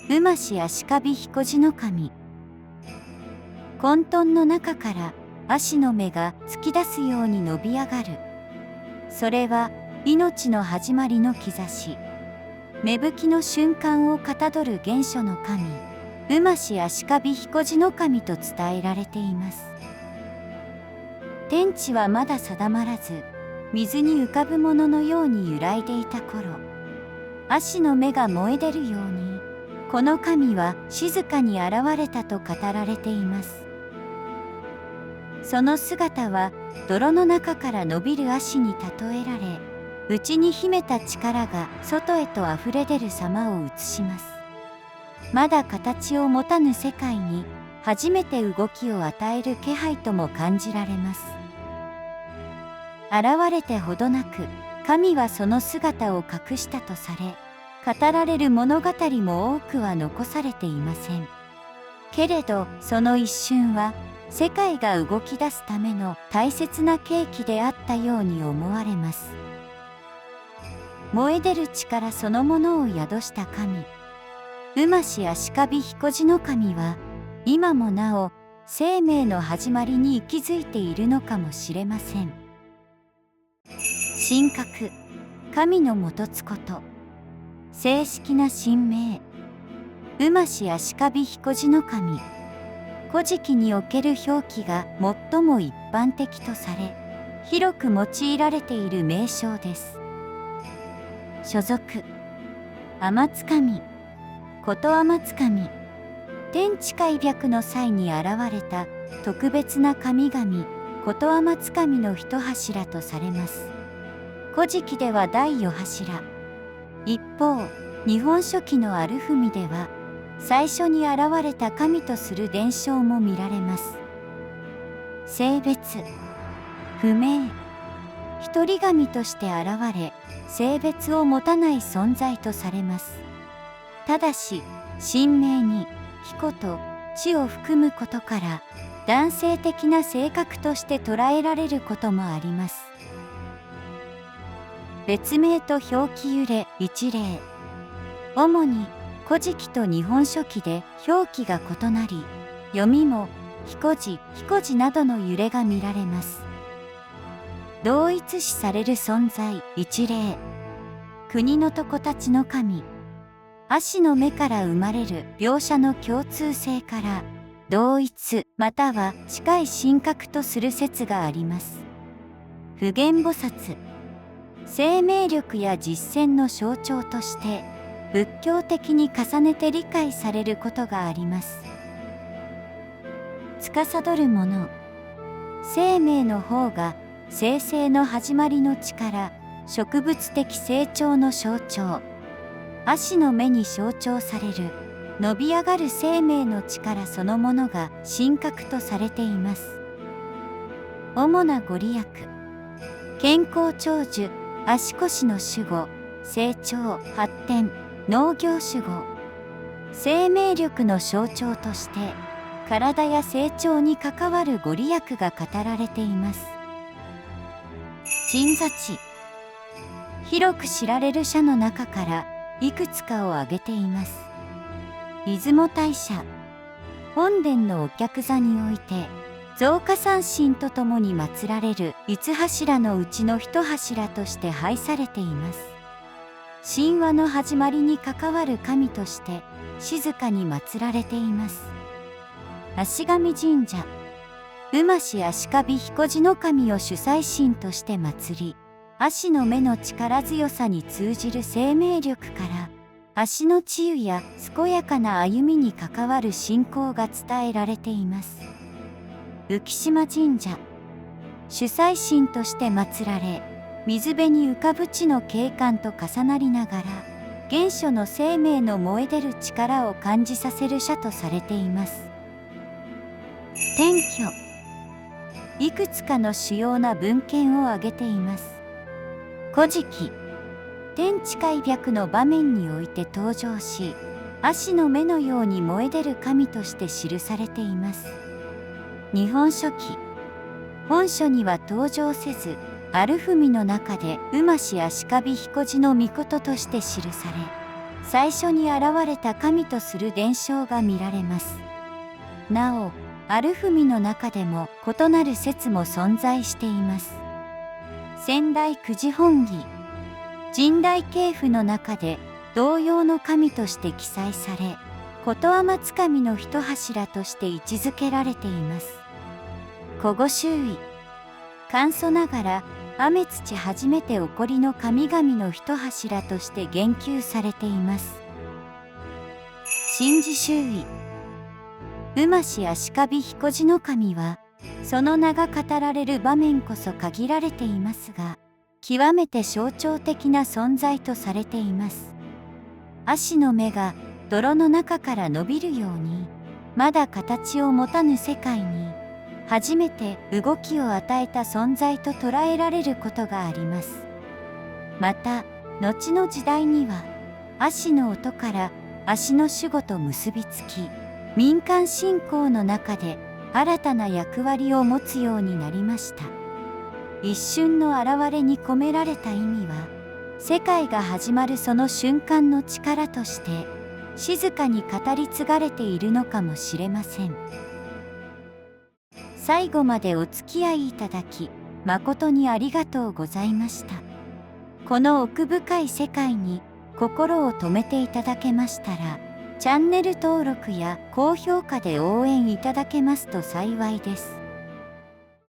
馬氏足利彦次の神。混沌の中から足の目が突き出すように伸び上がる。それは命の始まりの兆し。芽吹きの瞬間をかたどる原初の神、馬氏足利彦次の神と伝えられています。天地はまだ定まらず、水に浮かぶもののように揺らいでいた頃、足の目が燃え出るように、この神は静かに現れたと語られています。その姿は泥の中から伸びる足に例えられ、内に秘めた力が外へとあふれ出る様を映します。まだ形を持たぬ世界に初めて動きを与える気配とも感じられます。現れてほどなく、神はその姿を隠したとされ、語られる物語も多くは残されていません。けれど、その一瞬は、世界が動き出すための大切な契機であったように思われます。燃え出る力そのものを宿した神、馬氏足利彦次の神は、今もなお生命の始まりに息づいているのかもしれません。神格、神のもとつこと。正式な神名、馬氏足利彦次の神。古事記における表記が最も一般的とされ、広く用いられている名称です。所属、天津神、こと天津神。天地開闢の際に現れた特別な神々、こと天津神の一柱とされます。古事記では第四柱。一方、日本書紀のアルフミでは、最初に現れた神とする伝承も見られます。性別、不明。一人神として現れ、性別を持たない存在とされます。ただし、神名に彦と地を含むことから、男性的な性格として捉えられることもあります。別名と表記揺れ一例。主に古事記と日本書紀で表記が異なり、読みも彦字、彦字などの揺れが見られます。同一視される存在一例。国の床たちの神。足の目から生まれる描写の共通性から、同一または近い神格とする説があります。普賢菩薩。生命力や実践の象徴として仏教的に重ねて理解されることがあります。司るもの。生命の方が生成の始まりの力、植物的成長の象徴。足の目に象徴される伸び上がる生命の力そのものが神格とされています。主なご利益。健康長寿、足腰の守護、成長、発展、農業守護。生命力の象徴として、体や成長に関わるご利益が語られています。鎮座地。広く知られる社の中からいくつかを挙げています。出雲大社。本殿のお客座において、増加三神とともに祀られる五柱のうちの一柱として拝されています。神話の始まりに関わる神として静かに祀られています。足神神社。馬氏足利彦次の神を主催神として祀り、足の目の力強さに通じる生命力から、足の治癒や健やかな歩みに関わる信仰が伝えられています。浮島神社。主催神として祀られ、水辺に浮かぶ地の景観と重なりながら、原初の生命の燃え出る力を感じさせる社とされています。天居。いくつかの主要な文献を挙げています。古事記。天地開闢の場面において登場し、足の目のように燃え出る神として記されています。日本書紀。本書には登場せず、アルフミの中で馬氏足利彦次の命として記され、最初に現れた神とする伝承が見られます。なお、アルフミの中でも異なる説も存在しています。仙台九時本義、神代系譜の中で同様の神として記載され、ことあまつかみの一柱として位置づけられています。古語周囲、簡素ながら雨土初めて起こりの神々の一柱として言及されています。神事周囲、馬氏足利彦次の神は、その名が語られる場面こそ限られていますが、極めて象徴的な存在とされています。足の目が泥の中から伸びるように、まだ形を持たぬ世界に、初めて動きを与えた存在と捉えられることがあります。また、後の時代には、足の音から足の守護と結びつき、民間信仰の中で新たな役割を持つようになりました。一瞬の現れに込められた意味は、世界が始まるその瞬間の力として、静かに語り継がれているのかもしれません。最後までお付き合いいただき、誠にありがとうございました。この奥深い世界に心を留めていただけましたら、チャンネル登録や高評価で応援いただけますと幸いです。